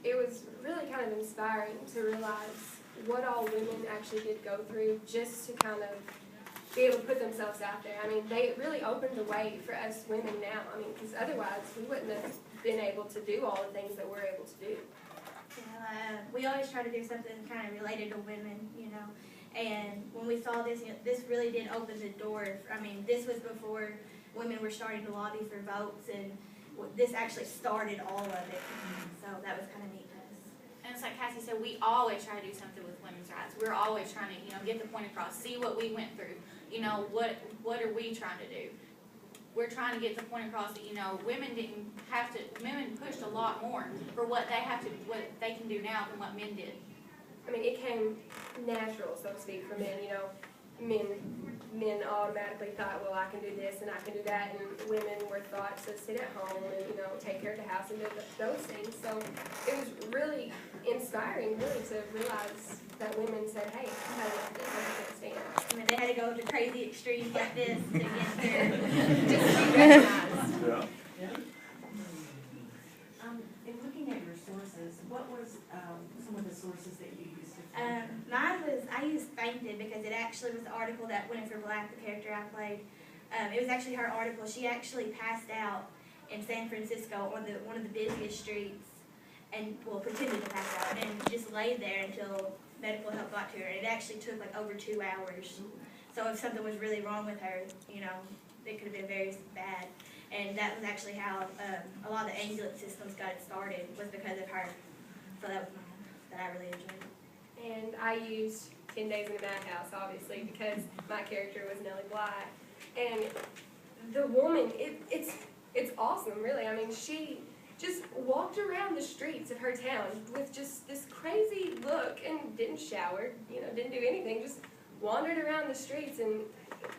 it was really kind of inspiring to realize what all women actually did go through just to kind of be able to put themselves out there. I mean, they really opened the way for us women now. I mean, because otherwise we wouldn't have been able to do all the things that we're able to do. Yeah, we always try to do something kind of related to women, you know. And when we saw this, this really did open the door. I mean, this was before women were starting to lobby for votes, and this actually started all of it. So that was kind of neat to us. And it's like Cassie said, we always try to do something with women's rights. We're always trying to, get the point across, see what we went through. What are we trying to do? We're trying to get the point across that, women didn't have to, women pushed a lot more for what they can do now than what men did. I mean, it came natural, so to speak, for men. Men automatically thought, well, I can do this and I can do that, and women were thought to sit at home and take care of the house and do those things. So it was really inspiring, really, to realize that women said, hey, I had enough of this, I can't stand. I mean, they had to go to crazy extremes like this to get there. Just to be recognized. Yeah. In looking at your sources, what was some of the sources that you used? I used Fainted because it actually was the article that Winifred Black, the character I played, it was actually her article. She actually passed out in San Francisco on one of the busiest streets, and pretended to pass out, and just laid there until medical help got to her. And it actually took like over 2 hours. So if something was really wrong with her, it could have been very bad. And that was actually how a lot of the ambulance systems got it started, was because of her. So that was that I really enjoyed. And I used 10 Days in the Madhouse, obviously, because my character was Nellie Bly. And the woman, it's awesome, really. I mean, she just walked around the streets of her town with just this crazy look and didn't shower, didn't do anything, just wandered around the streets, and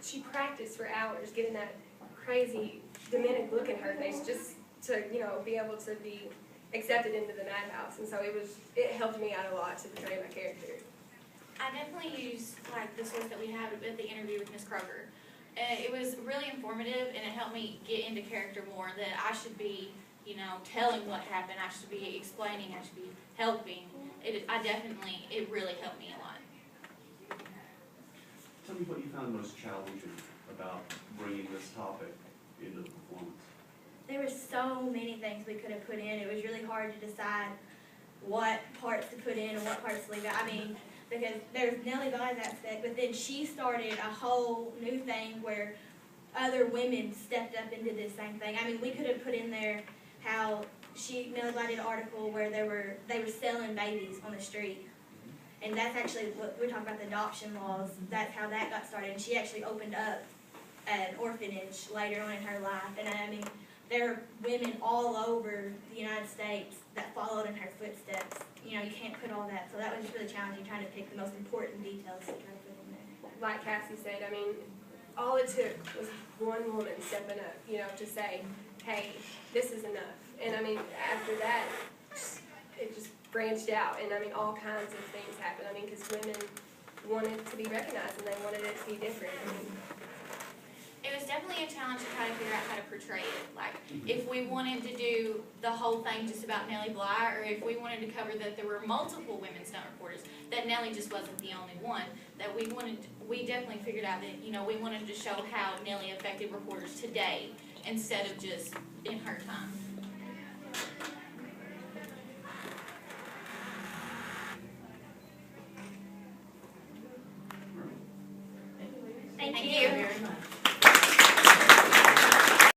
she practiced for hours getting that crazy demonic look in her face just to, be able to be accepted into the madhouse. And so it helped me out a lot to portray my character. I definitely used the source that we had at the interview with Miss Kroger. It was really informative, and it helped me get into character more, that I should be, telling what happened, I should be explaining, I should be helping. It really helped me a lot. Tell me what you found most challenging about bringing this topic into the performance. There were so many things we could have put in. It was really hard to decide what parts to put in and what parts to leave out. I mean, because there's Nellie Bly's aspect, but then she started a whole new thing where other women stepped up into this same thing. I mean, we could have put in there how Nellie Bly did an article where they were selling babies on the street. And that's actually what we're talking about, the adoption laws. That's how that got started. And she actually opened up an orphanage later on in her life. And I mean, there are women all over the United States that followed in her footsteps. You can't put all that. So that was just really challenging, trying to pick the most important details to try to put in there. Like Cassie said, I mean, all it took was one woman stepping up, to say, hey, this is enough. And I mean, after that, it just branched out, and I mean, all kinds of things happened. I mean, because women wanted to be recognized, and they wanted it to be different. I mean, It was definitely a challenge to try to figure out how to portray it. If we wanted to do the whole thing just about Nellie Bly, or if we wanted to cover that there were multiple women stunt reporters, that Nellie just wasn't the only one, that we definitely figured out that, we wanted to show how Nellie affected reporters today instead of just in her time. Thank Thank you. you. Very much.